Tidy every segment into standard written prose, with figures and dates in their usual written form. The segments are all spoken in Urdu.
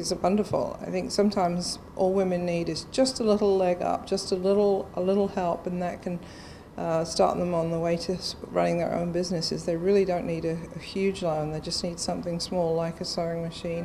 It's wonderful. I think sometimes all women need is just a little leg up, just a little help, and that can start them on the way to running their own businesses. They really don't need a huge loan. They just need something small like a sewing machine.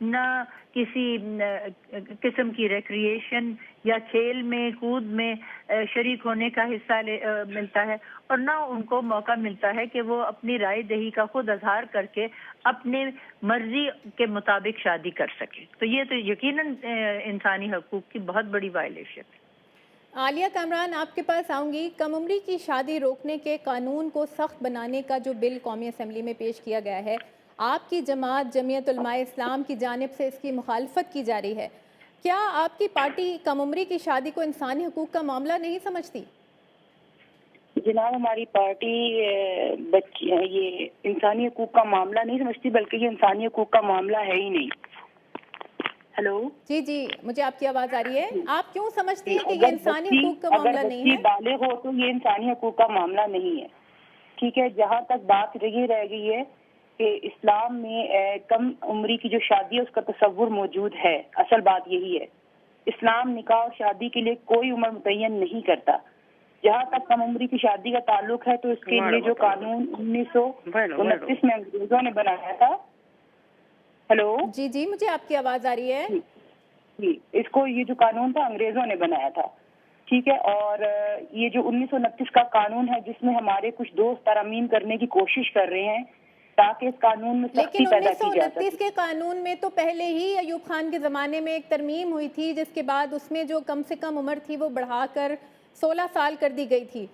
نہ کسی قسم کی ریکریشن یا کھیل میں کود میں شریک ہونے کا حصہ ملتا ہے، اور نہ ان کو موقع ملتا ہے کہ وہ اپنی رائے دہی کا خود اظہار کر کے اپنے مرضی کے مطابق شادی کر سکے. تو یہ تو یقیناً انسانی حقوق کی بہت بڑی وائلیشن ہے. عالیہ کامران، آپ کے پاس آؤں گی. کم عمری کی شادی روکنے کے قانون کو سخت بنانے کا جو بل قومی اسمبلی میں پیش کیا گیا ہے، آپ کی جماعت جمعیت علماء اسلام کی جانب سے اس کی مخالفت کی جا رہی ہے. کیا آپ کی پارٹی کم عمری کی شادی کو انسانی حقوق کا معاملہ نہیں سمجھتی؟ جناب، ہماری پارٹی یہ انسانی حقوق کا معاملہ نہیں سمجھتی، بلکہ یہ انسانی حقوق کا معاملہ ہے ہی نہیں. ہیلو جی مجھے آپ کی آواز آ رہی ہے. آپ کیوں سمجھتی ہیں کہ یہ انسانی حقوق کا معاملہ نہیں ہے؟ اگر بچی بالغ ہو تو یہ انسانی حقوق کا معاملہ نہیں ہے. ٹھیک ہے، جہاں تک بات یہ رہ گئی ہے کہ اسلام میں کم عمری کی جو شادی ہے اس کا تصور موجود ہے. اصل بات یہی ہے، اسلام نکاح اور شادی کے لیے کوئی عمر متعین نہیں کرتا. جہاں تک کم عمری کی شادی کا تعلق ہے تو اس کے لیے جو قانون 1929 میں انگریزوں نے بنایا تھا. ہیلو جی مجھے آپ کی آواز آ رہی ہے. جی، اس کو یہ جو قانون تھا انگریزوں نے بنایا تھا. ٹھیک ہے، اور یہ جو 1929 کا قانون ہے جس میں ہمارے کچھ دوست ترامیم کرنے کی کوشش کر رہے ہیں تاکہ اس قانون میں سختی پیدا کی جا سکے. 1929 کے قانون میں تو پہلے ہی ایوب خان کے زمانے میں ایک ترمیم ہوئی تھی، جس کے بعد اس میں جو کم سے کم عمر تھی وہ بڑھا کر 16 سال کر دی گئی تھی.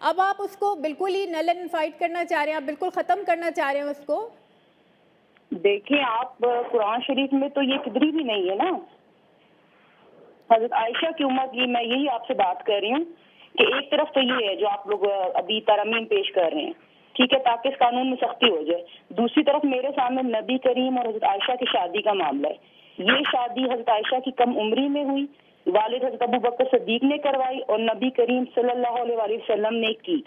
اب آپ اس کو بالکل ہی نل اینڈ فائٹ کرنا چاہ رہے ہیں، آپ بالکل ختم کرنا چاہ رہے ہیں اس کو. دیکھیں آپ، قرآن شریف میں تو یہ کدری بھی نہیں ہے نا. حضرت عائشہ کی عمر کی میں یہی آپ سے بات کر رہی ہوں کہ ایک طرف تو یہ ہے جو آپ لوگ ابھی ترامیم پیش کر رہے ہیں، ٹھیک ہے، تاکہ اس قانون میں سختی ہو جائے. دوسری طرف میرے سامنے نبی کریم اور حضرت عائشہ کی شادی کا معاملہ ہے. یہ شادی حضرت عائشہ کی کم عمری میں ہوئی، والد حضرت ابو بکر صدیق نے کروائی اور نبی کریم صلی اللہ علیہ وآلہ وسلم نے کی.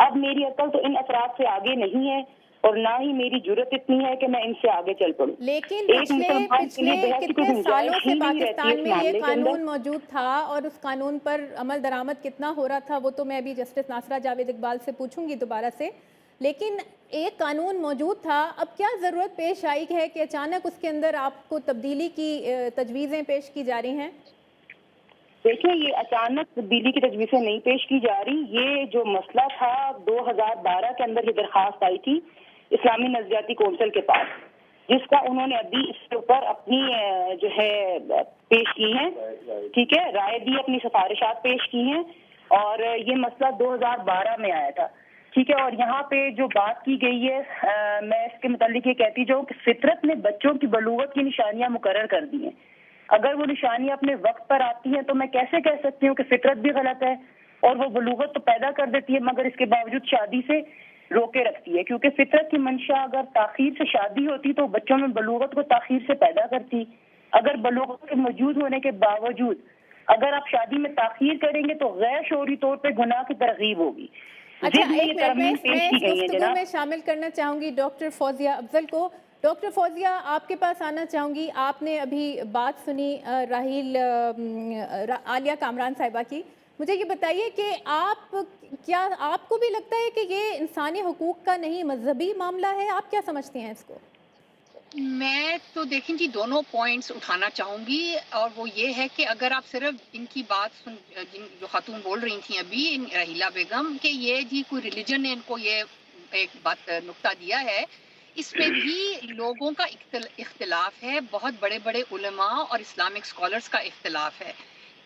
اب میری عقل تو ان افراد سے آگے نہیں ہے اور نہ ہی میری جرت اتنی ہے کہ میں ان سے آگے چل پڑوں. لیکن پچھلے کتنے سالوں سے پاکستان میں یہ قانون موجود تھا اور اس قانون پر عمل درآمد کتنا ہو رہا تھا وہ تو میں ابھی جسٹس ناصرہ جاوید اقبال سے پوچھوں گی دوبارہ سے. لیکن ایک قانون موجود تھا، اب کیا ضرورت پیش آئی ہے کہ اچانک اس کے اندر آپ کو تبدیلی کی تجویزیں پیش کی جا رہی ہیں؟ دیکھیں، یہ اچانک تبدیلی کی تجویزیں نہیں پیش کی جا رہی. یہ جو مسئلہ تھا 2012 کے اندر یہ درخواست آئی تھی اسلامی نظریاتی کونسل کے پاس، جس کا انہوں نے ابھی اس کے اوپر اپنی جو ہے پیش کی ہیں، ٹھیک ہے، رائے دی، اپنی سفارشات پیش کی ہیں، اور یہ مسئلہ 2012 میں آیا تھا. ٹھیک ہے، اور یہاں پہ جو بات کی گئی ہے، میں اس کے متعلق یہ کہتی جاؤں کہ فطرت نے بچوں کی بلوغت کی نشانیاں مقرر کر دی ہیں. اگر وہ نشانیاں اپنے وقت پر آتی ہیں تو میں کیسے کہہ سکتی ہوں کہ فطرت بھی غلط ہے، اور وہ بلوغت تو پیدا کر دیتی ہے مگر اس کے باوجود شادی سے روکے رکھتی ہے. کیونکہ فطرت کی منشا اگر تاخیر سے شادی ہوتی تو بچوں میں بلوغت کو تاخیر سے پیدا کرتی. اگر بلوغت کے موجود ہونے کے باوجود اگر آپ شادی میں تاخیر کریں گے تو غیر شعوری طور پہ گناہ کی ترغیب ہوگی. اچھا، ایک منٹ میں اس گفتگو میں شامل کرنا چاہوں گی ڈاکٹر فوزیہ افضل کو. ڈاکٹر فوزیہ، آپ کے پاس آنا چاہوں گی. آپ نے ابھی بات سنی راحیل عالیہ کامران صاحبہ کی. مجھے یہ بتائیے کہ آپ کو بھی لگتا ہے کہ یہ انسانی حقوق کا نہیں مذہبی معاملہ ہے؟ آپ کیا سمجھتے ہیں اس کو؟ میں تو دیکھیں جی دونوں پوائنٹس اٹھانا چاہوں گی، اور وہ یہ ہے کہ اگر آپ صرف ان کی بات جو خاتون بول رہی تھیں ابھی، راحیلہ بیگم، کہ یہ جی کوئی ریلیجن نے ان کو یہ ایک بات نقطہ دیا ہے، اس میں بھی لوگوں کا اختلاف ہے، بہت بڑے بڑے علماء اور اسلامک اسکالرس کا اختلاف ہے.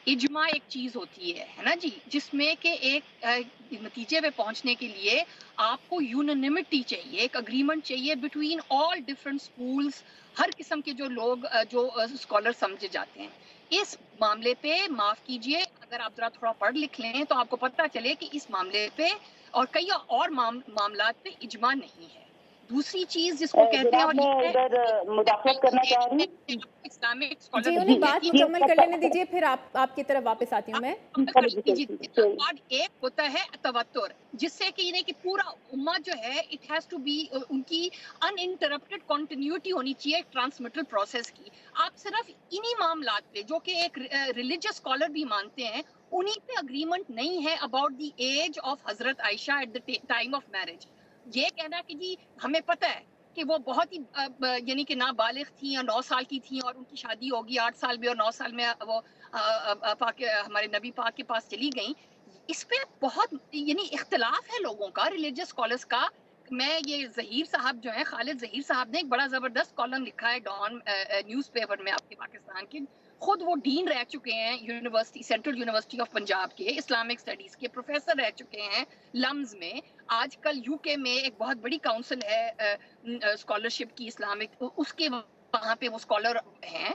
اجماع ایک چیز ہوتی ہے نا جی، جس میں کہ ایک نتیجے پہ پہنچنے کے لیے آپ کو یونینمٹی چاہیے، ایک اگریمنٹ چاہیے بٹوین آل ڈفرینٹ اسکولس، ہر قسم کے جو لوگ جو اسکالر سمجھے جاتے ہیں. اس معاملے پہ معاف کیجئے، اگر آپ ذرا تھوڑا پڑھ لکھ لیں تو آپ کو پتہ چلے کہ اس معاملے پہ اور کئی اور معاملات پہ اجماع نہیں ہے. دوسری چیز جس کو کہتے ہیں، اور ادھر مداخلت کرنا چاہ رہی ہوں، اسلامک جی اسکالر انہیں بات مکمل کر لینے دیجیے، پھر آپ کی طرف واپس آتی ہوں میں. اور ایک ہوتا ہے تواتر، جس سے کہ کہ پورا امت جو ہے اٹ ہیز ٹو بی، ان کی ان انٹرپٹڈ کنٹینیوٹی ہونی چاہیے ٹرانسمیٹل پروسیس کی. آپ صرف انہی معاملات پہ جو کہ ایک ریلیجس اسکالر بھی مانتے ہیں، انہی پہ اگریمنٹ نہیں ہے about the age of Hazrat Aisha at the time of marriage. یہ کہنا کہ جی ہمیں پتہ ہے کہ وہ بہت ہی یعنی کہ نابالغ تھیں اور 9 سال کی تھیں اور ان کی شادی ہوگی 8 سال میں اور 9 سال میں وہ ہمارے نبی پاک کے پاس چلی گئیں. اس پہ بہت یعنی اختلاف ہے لوگوں کا، ریلیجس اسکالرس کا. میں یہ ظہیر صاحب جو ہیں، خالد ظہیر صاحب نے ایک بڑا زبردست کالم لکھا ہے ڈان نیوز پیپر میں آپ کے پاکستان کے. خود وہ ڈین رہ چکے ہیں university, central university of Punjab کے اسلامک اسٹڈیز کے پروفیسر رہ چکے ہیں لمز میں. آج کل یو کے میں ایک بہت بڑی کاؤنسل ہے اسکالرشپ کی اسلامک، اس کے وہاں پہ وہ اسکالر ہیں.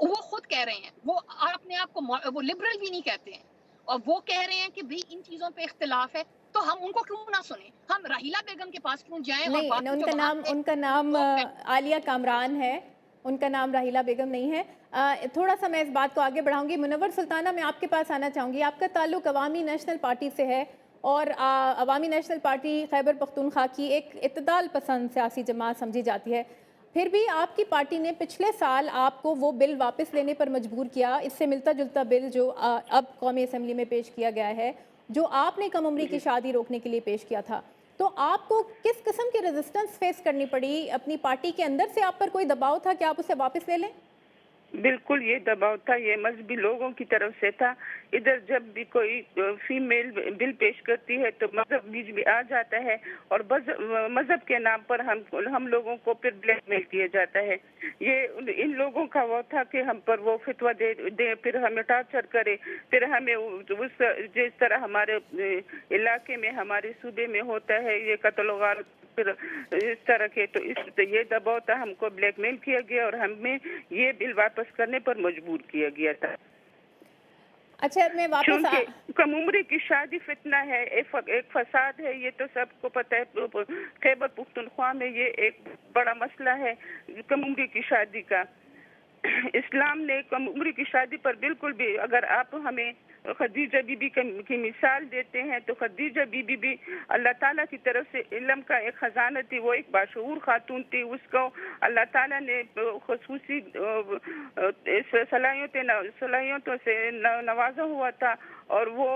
وہ خود کہہ رہے ہیں، وہ اپنے آپ کو وہ لبرل بھی نہیں کہتے ہیں، اور وہ کہہ رہے ہیں کہ بھئی ان چیزوں پہ اختلاف ہے تو ہم ان کو کیوں نہ سنیں، ہم راحیلہ بیگم کے پاس کیوں جائیں. اور نہیں، باقی ان جو کا وہاں نام پہ ان کا نام عالیہ کامران ہے، ان کا نام راحیلہ بیگم نہیں ہے. تھوڑا سا میں اس بات کو آگے بڑھاؤں گی. منور سلطانہ، میں آپ کے پاس آنا چاہوں گی. آپ کا تعلق عوامی نیشنل پارٹی سے ہے اور عوامی نیشنل پارٹی خیبر پختونخوا کی ایک اعتدال پسند سیاسی جماعت سمجھی جاتی ہے. پھر بھی آپ کی پارٹی نے پچھلے سال آپ کو وہ بل واپس لینے پر مجبور کیا، اس سے ملتا جلتا بل جو اب قومی اسمبلی میں پیش کیا گیا ہے، جو آپ نے کم عمری کی شادی روکنے کے لیے پیش کیا تھا. تو آپ کو کس قسم کی ریزسٹنس فیس کرنی پڑی؟ اپنی پارٹی کے اندر سے آپ پر کوئی دباؤ تھا کہ آپ اسے واپس لے لیں؟ بالکل یہ دباؤ تھا، یہ مذہبی لوگوں کی طرف سے تھا. ادھر جب بھی کوئی فیمیل بل پیش کرتی ہے تو مذہب بیچ میں آ جاتا ہے اور مذہب کے نام پر ہم لوگوں کو پھر بلیک میل کیا جاتا ہے. یہ ان لوگوں کا وہ تھا کہ ہم پر وہ فتویٰ دے پھر ہمیں ٹارچر کرے، پھر ہمیں جس طرح ہمارے علاقے میں ہمارے صوبے میں ہوتا ہے یہ قتل و غارت پھر اس طرح کے، تو یہ دباؤ تھا، ہم کو بلیک میل کیا گیا اور ہمیں یہ بل واپس کرنے پر مجبور کیا گیا تھا. اچھا، میں واپس کم عمری کی شادی فتنہ ہے، ایک فساد ہے، یہ تو سب کو پتہ ہے. خیبر پختونخوا میں یہ ایک بڑا مسئلہ ہے کم عمری کی شادی کا. اسلام نے کم عمری کی شادی پر بالکل بھی، اگر آپ ہمیں خدیجہ بی بی کی مثال دیتے ہیں تو خدیجہ بی بی بھی اللہ تعالیٰ کی طرف سے علم کا ایک خزانہ تھی، وہ ایک باشعور خاتون تھی. اس کو اللہ تعالیٰ نے خصوصی صلاحیتوں سے نوازا ہوا تھا اور وہ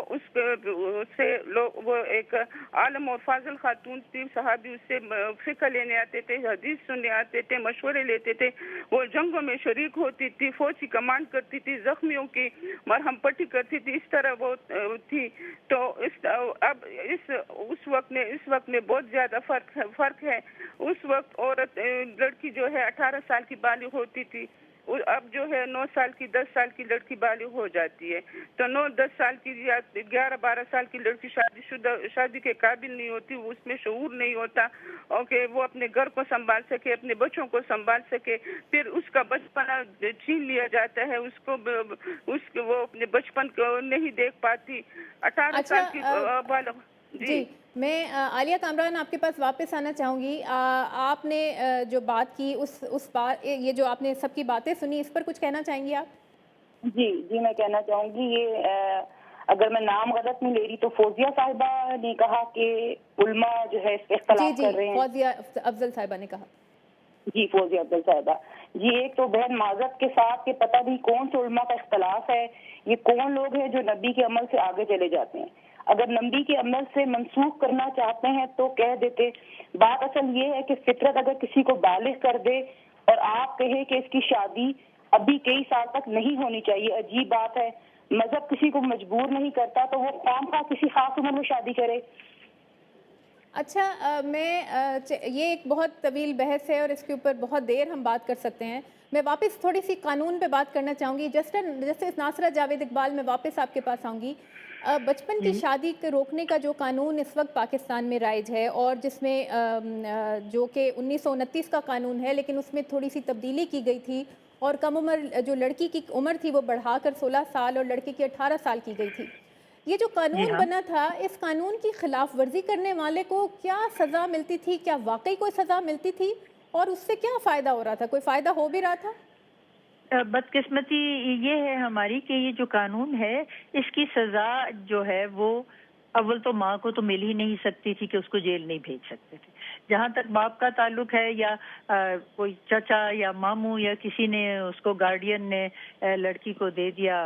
وہ ایک عالم اور فاضل خاتون تھی. صحابی اس سے فقہ لینے آتے تھے، حدیث سننے آتے تھے، مشورے لیتے تھے. وہ جنگوں میں شریک ہوتی تھی، فوج کی کمانڈ کرتی تھی، زخمیوں کی مرہم پٹی کرتی تھی. اس طرح وہ تھی. تو اب اس وقت میں بہت زیادہ فرق ہے. اس وقت عورت لڑکی جو ہے 18 سال کی بالغ ہوتی تھی، اب جو ہے 9 سال کی 10 سال کی لڑکی بالغ ہو جاتی ہے. تو 9-10 سال کی یا 11-12 سال کی لڑکی شادی کے قابل نہیں ہوتی، اس میں شعور نہیں ہوتا اور کہ وہ اپنے گھر کو سنبھال سکے، اپنے بچوں کو سنبھال سکے. پھر اس کا بچپنا چھین لیا جاتا ہے، وہ اپنے بچپن کو نہیں دیکھ پاتی. 18 سال کی بالغ. جی، میں عالیہ کامران آپ کے پاس واپس آنا چاہوں گی. آپ نے جو بات کی اس بات، یہ جو آپ نے سب کی باتیں سنی، اس پر کچھ کہنا چاہیں گی آپ؟ جی میں کہنا چاہوں گی، یہ اگر میں نام غلط نہیں لے رہی تو فوزیہ صاحبہ نے کہا کہ علماء جو ہے اس پہ اختلاف کر رہے ہیں. فوزیہ افضل صاحبہ نے کہا. جی فوزیہ افضل صاحبہ. جی ایک تو بہن معذرت کے ساتھ کہ پتہ نہیں کون سے علماء کا اختلاف ہے. یہ کون لوگ ہیں جو نبی کے عمل سے آگے چلے جاتے ہیں؟ اگر نبی کے عمل سے منسوخ کرنا چاہتے ہیں تو کہہ دیتے. بات اصل یہ ہے کہ فطرت اگر کسی کو بالغ کر دے اور آپ کہیں کہ اس کی شادی ابھی کئی سال تک نہیں ہونی چاہیے، عجیب بات ہے. مذہب کسی کو مجبور نہیں کرتا تو وہ خواہ کسی خاص عمر میں شادی کرے. اچھا، یہ ایک بہت طویل بحث ہے اور اس کے اوپر بہت دیر ہم بات کر سکتے ہیں. میں واپس تھوڑی سی قانون پہ بات کرنا چاہوں گی. جسٹس ناصرہ جاوید اقبال، میں واپس آپ کے پاس آؤں گی. بچپن کی شادی کو روکنے کا جو قانون اس وقت پاکستان میں رائج ہے اور جس میں جو کہ 1929 کا قانون ہے، لیکن اس میں تھوڑی سی تبدیلی کی گئی تھی اور کم عمر جو لڑکی کی عمر تھی وہ بڑھا کر 16 سال اور لڑکے کی 18 سال کی گئی تھی. یہ جو قانون بنا تھا، اس قانون کی خلاف ورزی کرنے والے کو کیا سزا ملتی تھی؟ کیا واقعی کوئی سزا ملتی تھی اور اس سے کیا فائدہ ہو رہا تھا؟ کوئی فائدہ ہو بھی رہا تھا؟ بدقسمتی یہ ہے ہماری کہ یہ جو قانون ہے اس کی سزا جو ہے وہ اول تو ماں کو تو مل ہی نہیں سکتی تھی کہ اس کو جیل نہیں بھیج سکتے تھے. جہاں تک باپ کا تعلق ہے یا کوئی چچا یا ماموں یا کسی نے اس کو گارڈین نے لڑکی کو دے دیا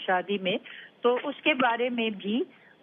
شادی میں، تو اس کے بارے میں بھی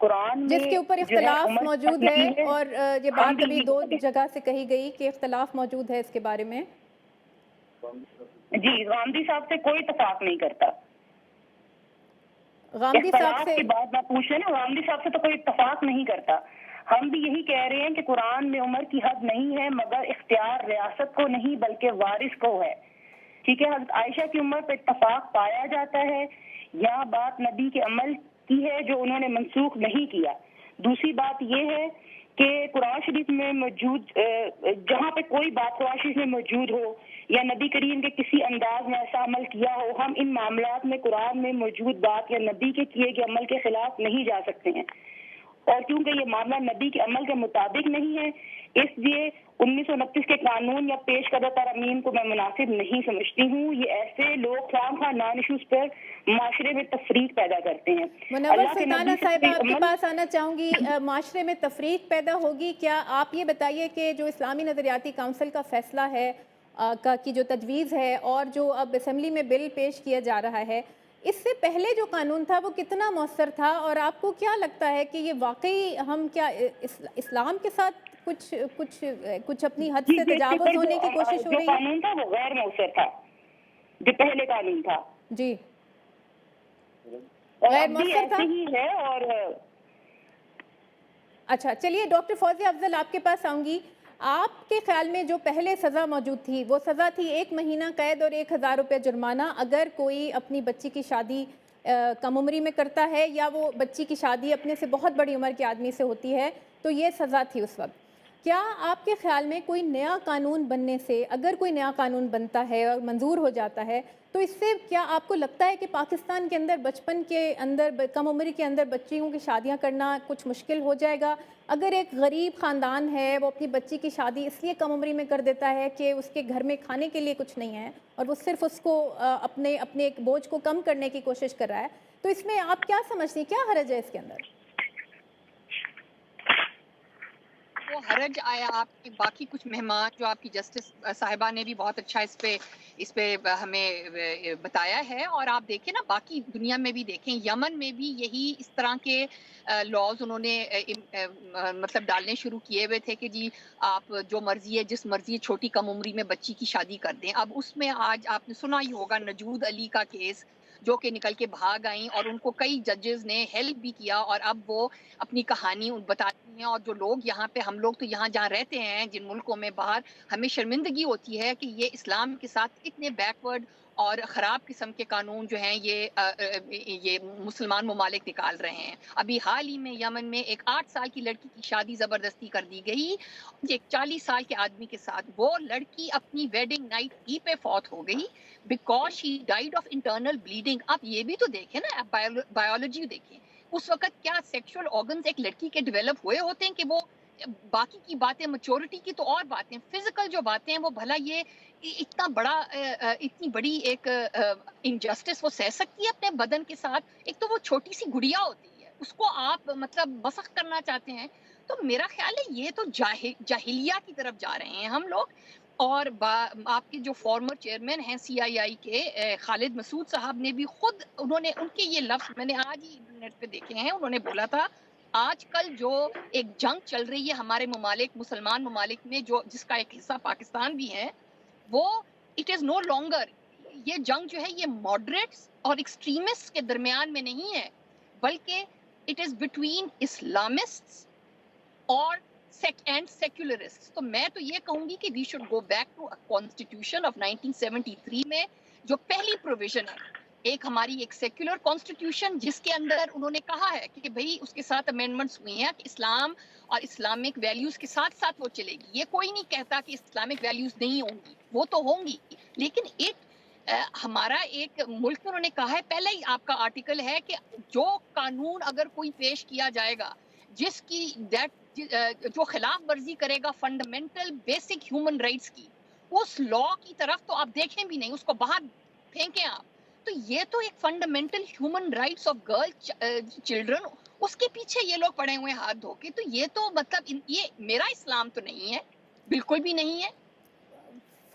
قرآن میں جس کے اوپر جو ہے اختلاف عمر موجود نہیں ہے، اور یہ ہم بات بھی ابھی یہی 2 کہتے ہیں۔ جگہ سے کہی گئی کہ اختلاف موجود ہے اس کے بارے میں۔ جی غامدی صاحب سے کوئی اتفاق نہیں کرتا، غامدی صاحب اختلاف سے کی بات نہ پوچھ رہے نا، غامدی صاحب سے تو کوئی اتفاق نہیں کرتا۔ ہم بھی یہی کہہ رہے ہیں کہ قرآن میں عمر کی حد نہیں ہے، مگر اختیار ریاست کو نہیں بلکہ وارث کو ہے، ٹھیک ہے۔ حضرت عائشہ کی عمر پہ اتفاق پایا جاتا ہے، یہاں بات نبی کے عمل کی ہے جو انہوں نے منسوخ نہیں کیا۔ دوسری بات یہ ہے کہ قرآن شریف میں موجود جہاں پہ کوئی بات قرآن شریف میں موجود ہو یا نبی کریم کے کسی انداز میں ایسا عمل کیا ہو، ہم ان معاملات میں قرآن میں موجود بات یا نبی کے کیے گئے عمل کے خلاف نہیں جا سکتے ہیں، اور کیونکہ یہ معاملہ نبی کے عمل کے مطابق نہیں ہے، اس لیے 1929 کے قانون یا پیش کردہ ترامیم کو میں مناسب نہیں سمجھتی ہوں۔ یہ ایسے لوگ خام خواہ نان ایشوز پر معاشرے میں تفریق پیدا کرتے ہیں۔ منور اللہ کے سلطانہ نبی سے صاحبہ، کوئی آپ کے عمل- پاس آنا چاہوں گی۔ معاشرے میں تفریق پیدا ہوگی، کیا آپ یہ بتائیے کہ جو اسلامی نظریاتی کونسل کا فیصلہ ہے کی جو تجویز ہے اور جو اب اسمبلی میں بل پیش کیا جا رہا ہے، اس سے پہلے جو قانون تھا وہ کتنا مؤثر تھا، اور آپ کو کیا لگتا ہے کہ یہ واقعی ہم کیا اسلام کے ساتھ کچھ اپنی حد سے تجاوز ہونے کی کوشش ہو جو رہی ہے؟ قانون تھا وہ غیر مؤثر تھا، جو پہلے قانون تھا جی اور غیر اب بھی مؤثر تھا۔ ایسے ہی ہے۔ اور اچھا چلیے ڈاکٹر فوزیہ افضل آپ کے پاس آؤں گی۔ آپ کے خیال میں جو پہلے سزا موجود تھی وہ سزا تھی 1 مہینہ قید اور 1000 روپے جرمانہ اگر کوئی اپنی بچی کی شادی کم عمری میں کرتا ہے یا وہ بچی کی شادی اپنے سے بہت بڑی عمر کے آدمی سے ہوتی ہے، تو یہ سزا تھی اس وقت۔ کیا آپ کے خیال میں کوئی نیا قانون بننے سے، اگر کوئی نیا قانون بنتا ہے اور منظور ہو جاتا ہے، تو اس سے کیا آپ کو لگتا ہے کہ پاکستان کے اندر بچپن کے اندر کم عمری کے اندر بچیوں کی شادیاں کرنا کچھ مشکل ہو جائے گا؟ اگر ایک غریب خاندان ہے وہ اپنی بچی کی شادی اس لیے کم عمری میں کر دیتا ہے کہ اس کے گھر میں کھانے کے لیے کچھ نہیں ہے اور وہ صرف اس کو اپنے ایک بوجھ کو کم کرنے کی کوشش کر رہا ہے، تو اس میں آپ کیا سمجھتی ہیں، کیا حرج ہے اس کے اندر؟ وہ حرج آیا آپ کے باقی کچھ مہمان جو آپ کی جسٹس صاحبہ نے بھی بہت اچھا اس پہ ہمیں بتایا ہے، اور آپ دیکھیں نا باقی دنیا میں بھی دیکھیں، یمن میں بھی یہی اس طرح کے لاز انہوں نے مطلب ڈالنے شروع کیے ہوئے تھے کہ جی آپ جو مرضی ہے جس مرضی چھوٹی کم عمری میں بچی کی شادی کر دیں۔ اب اس میں آج آپ نے سنا ہی ہوگا نجود علی کا کیس، جو کہ نکل کے بھاگ آئیں اور ان کو کئی ججز نے ہیلپ بھی کیا، اور اب وہ اپنی کہانی بتاتی ہیں، اور جو لوگ یہاں پہ ہم لوگ تو یہاں جہاں رہتے ہیں جن ملکوں میں باہر، ہمیں شرمندگی ہوتی ہے کہ یہ اسلام کے ساتھ اتنے بیکورڈ اور خراب قسم کے قانون جو ہیں یہ مسلمان ممالک نکال رہے ہیں۔ ابھی حال ہی میں یمن میں ایک 8 سال کی لڑکی کی شادی زبردستی کر دی گئی ایک 40 سال کے آدمی کے ساتھ۔ وہ لڑکی اپنی ویڈنگ نائٹ ہی پہ فوت ہو گئی because she died of internal bleeding. آپ یہ بھی تو دیکھیں نا، آپ بایولوجی دیکھیں، اس وقت کیا سیکشول آرگنز ایک لڑکی کے ڈیولپ ہوئے ہوتے ہیں کہ وہ باقی کی باتیں، میچورٹی کی تو اور باتیں، فزیکل جو باتیں ہیں وہ بھلا یہ اتنی بڑی ایک انجسٹس وہ سہ سکتی ہے اپنے بدن کے ساتھ؟ ایک تو وہ چھوٹی سی گڑیا ہوتی ہے، اس کو آپ مطلب مسخ کرنا چاہتے ہیں۔ تو میرا خیال ہے یہ تو جاہلیہ کی طرف جا رہے ہیں ہم لوگ۔ اور آپ کے جو فارمر چیئرمین ہیں CII کے خالد مسعود صاحب نے بھی خود ان کے یہ لفظ میں نے آج ہی انٹرنیٹ پہ دیکھے ہیں، انہوں نے بولا تھا آج کل جو ایک جنگ چل رہی ہے ہمارے ممالک، مسلمان ممالک میں، جو جس کا ایک حصہ پاکستان بھی ہے، وہ اٹ از نو لانگر، یہ جنگ جو ہے یہ ماڈریٹس اور ایکسٹریمسٹ کے درمیان میں نہیں ہے، بلکہ اٹ از بٹوین اسلامسٹ اور اینڈ سیکولرسٹ۔ تو میں تو یہ کہوں گی کہ we should go back to constitution of 1973 میں جو پہلی پروویژن ہے، ایک ہماری ایک سیکولر کانسٹیٹیوشن جس کے اندر انہوں نے کہا ہے کہ بھئی اس کے ساتھ امینڈمنٹس ہوئی ہیں کہ اسلام اور اسلامک ویلیوز کے ساتھ ساتھ وہ چلے گی۔ یہ کوئی نہیں کہتا کہ اسلامک ویلیوز نہیں ہوں گی، وہ تو ہوں گی، لیکن ہمارا ایک ملک میں انہوں نے کہا ہے، پہلے ہی آپ کا آرٹیکل ہے کہ جو قانون اگر کوئی پیش کیا جائے گا جس کی جو خلاف ورزی کرے گا فنڈامنٹل بیسک ہیومن رائٹس کی، اس لا کی طرف تو آپ دیکھیں بھی نہیں، اس کو باہر پھینکیں آپ۔ تو یہ تو ایک fundamental human rights of girl children, اس کے پیچھے یہ لوگ پڑے ہوئے ہاتھ دھو کے، تو یہ تو مطلب یہ میرا اسلام تو نہیں ہے، بالکل بھی نہیں ہے۔